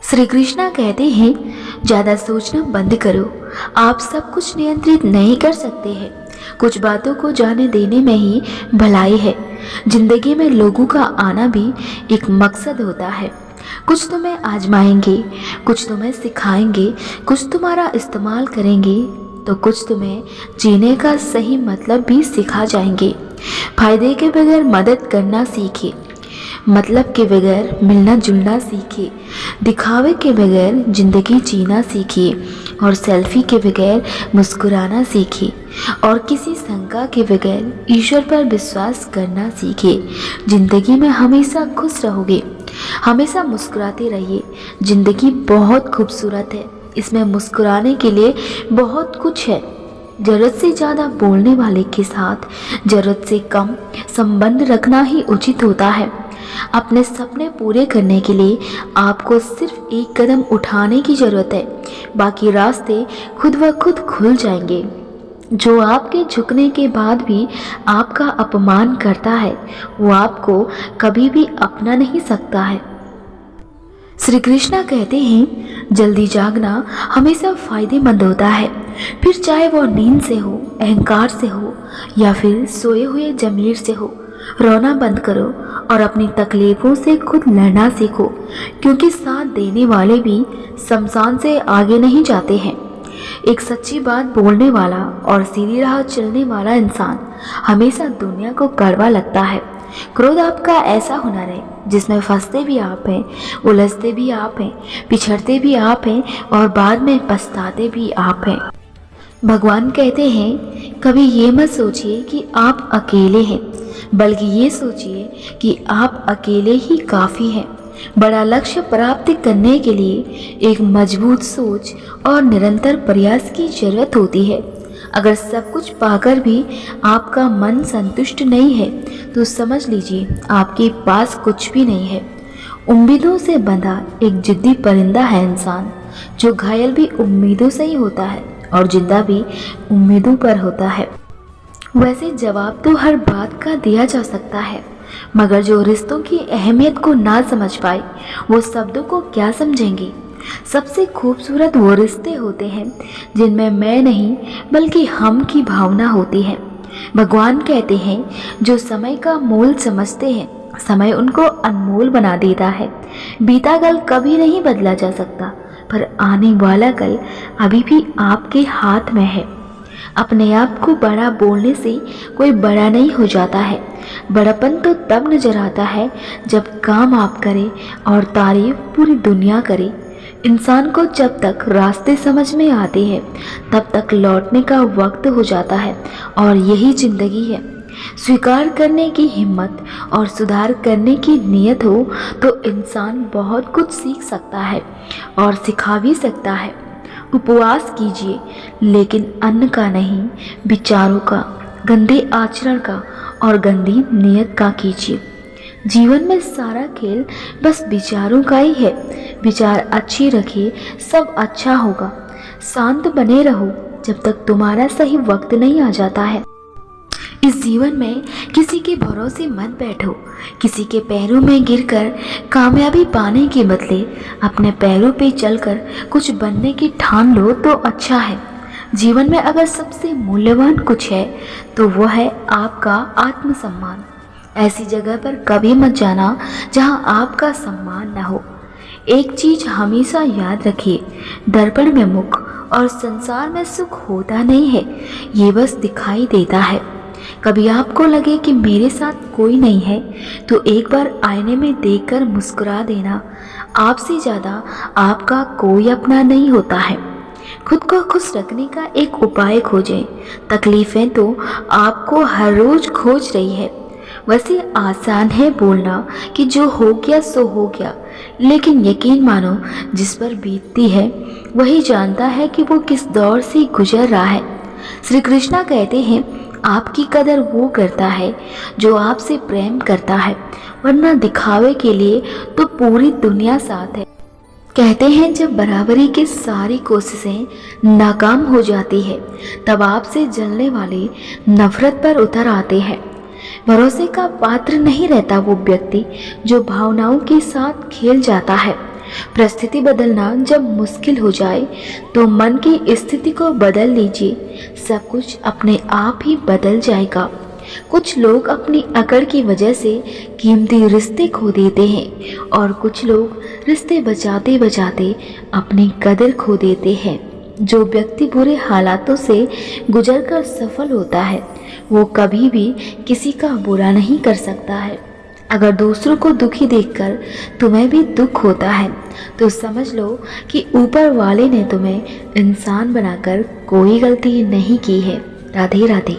श्री कृष्णा कहते हैं, ज़्यादा सोचना बंद करो। आप सब कुछ नियंत्रित नहीं कर सकते हैं। कुछ बातों को जाने देने में ही भलाई है। जिंदगी में लोगों का आना भी एक मकसद होता है। कुछ तुम्हें आजमाएंगे, कुछ तुम्हें सिखाएंगे, कुछ तुम्हारा इस्तेमाल करेंगे, तो कुछ तुम्हें जीने का सही मतलब भी सिखा जाएंगे। फायदे के बगैर मदद करना सीखिए, मतलब के बगैर मिलना जुलना सीखिए, दिखावे के बगैर जिंदगी जीना सीखिए, और सेल्फी के बगैर मुस्कुराना सीखिए, और किसी शंका के बगैर ईश्वर पर विश्वास करना सीखिए। जिंदगी में हमेशा खुश रहोगे, हमेशा मुस्कुराते रहिए। जिंदगी बहुत खूबसूरत है, इसमें मुस्कुराने के लिए बहुत कुछ है। जरूरत से ज़्यादा बोलने वाले के साथ जरूरत से कम संबंध रखना ही उचित होता है। अपने सपने पूरे करने के लिए आपको सिर्फ एक कदम उठाने की ज़रूरत है, बाकी रास्ते खुद ब खुद खुल जाएंगे। जो आपके झुकने के बाद भी आपका अपमान करता है, वो आपको कभी भी अपना नहीं सकता है। श्री कृष्णा कहते हैं, जल्दी जागना हमेशा फायदेमंद होता है, फिर चाहे वो नींद से हो, अहंकार से हो, या फिर सोए हुए ज़मीर से हो। रोना बंद करो और अपनी तकलीफ़ों से खुद लड़ना सीखो, क्योंकि साथ देने वाले भी शमशान से आगे नहीं जाते हैं। एक सच्ची बात बोलने वाला और सीधी राह चलने वाला इंसान हमेशा दुनिया को कड़वा लगता है। क्रोध आपका ऐसा हुनर है जिसमें फंसते भी आप हैं, उलझते भी आप हैं, पिछड़ते भी आप हैं, और बाद में पछताते भी आप हैं। भगवान कहते हैं, कभी ये मत सोचिए कि आप अकेले हैं, बल्कि ये सोचिए कि आप अकेले ही काफ़ी हैं। बड़ा लक्ष्य प्राप्त करने के लिए एक मजबूत सोच और निरंतर प्रयास की जरूरत होती है। अगर सब कुछ पाकर भी आपका मन संतुष्ट नहीं है, तो समझ लीजिए आपके पास कुछ भी नहीं है। उम्मीदों से बंधा एक जिद्दी परिंदा है इंसान, जो घायल भी उम्मीदों से ही होता है और जिंदा भी उम्मीदों पर होता है। वैसे जवाब तो हर बात का दिया जा सकता है, मगर जो रिश्तों की अहमियत को ना समझ पाए, वो शब्दों को क्या समझेंगे। सबसे खूबसूरत वो रिश्ते होते हैं जिनमें मैं नहीं बल्कि हम की भावना होती है। भगवान कहते हैं, जो समय का मोल समझते हैं, समय उनको अनमोल बना देता है। बीता कल कभी नहीं बदला जा सकता, पर आने वाला कल अभी भी आपके हाथ में है। अपने आप को बड़ा बोलने से कोई बड़ा नहीं हो जाता है। बड़ापन तो तब नजर आता है जब काम आप करें और तारीफ पूरी दुनिया करे। इंसान को जब तक रास्ते समझ में आते हैं, तब तक लौटने का वक्त हो जाता है, और यही जिंदगी है। स्वीकार करने की हिम्मत और सुधार करने की नीयत हो तो इंसान बहुत कुछ सीख सकता है और सिखा भी सकता है। उपवास कीजिए, लेकिन अन्न का नहीं, विचारों का, गंदे आचरण का और गंदी नीयत का कीजिए। जीवन में सारा खेल बस विचारों का ही है। विचार अच्छी रखिए, सब अच्छा होगा। शांत बने रहो जब तक तुम्हारा सही वक्त नहीं आ जाता है। इस जीवन में किसी के भरोसे मत बैठो। किसी के पैरों में गिरकर कामयाबी पाने के बदले अपने पैरों पे चलकर कुछ बनने की ठान लो तो अच्छा है। जीवन में अगर सबसे मूल्यवान कुछ है तो वो है आपका आत्मसम्मान। ऐसी जगह पर कभी मत जाना जहां आपका सम्मान न हो। एक चीज हमेशा याद रखिए, दर्पण में मुख और संसार में सुख होता नहीं है, ये बस दिखाई देता है। कभी आपको लगे कि मेरे साथ कोई नहीं है, तो एक बार आईने में देखकर मुस्कुरा देना। आपसे ज़्यादा आपका कोई अपना नहीं होता है। खुद को खुश रखने का एक उपाय खोजें। तकलीफ़ें तो आपको हर रोज़ खोज रही है। वैसे आसान है बोलना कि जो हो गया सो हो गया, लेकिन यकीन मानो जिस पर बीतती है वही जानता है कि वो किस दौर से गुजर रहा है। श्री कृष्णा कहते हैं, आपकी कदर वो करता है जो आपसे प्रेम करता है, वरना दिखावे के लिए तो पूरी दुनिया साथ है। कहते हैं, जब बराबरी की सारी कोशिशें नाकाम हो जाती है, तब आपसे जलने वाले नफरत पर उतर आते हैं। भरोसे का पात्र नहीं रहता वो व्यक्ति जो भावनाओं के साथ खेल जाता है। परिस्थिति बदलना जब मुश्किल हो जाए तो मन की स्थिति को बदल लीजिए, सब कुछ अपने आप ही बदल जाएगा। कुछ लोग अपनी अकड़ की वजह से कीमती रिश्ते खो देते हैं और कुछ लोग रिश्ते बचाते बचाते अपनी कदर खो देते हैं। जो व्यक्ति बुरे हालातों से गुजरकर सफल होता है वो कभी भी किसी का बुरा नहीं कर सकता है। अगर दूसरों को दुखी देखकर तुम्हें भी दुख होता है तो समझ लो कि ऊपर वाले ने तुम्हें इंसान बनाकर कोई गलती नहीं की है। राधे राधे।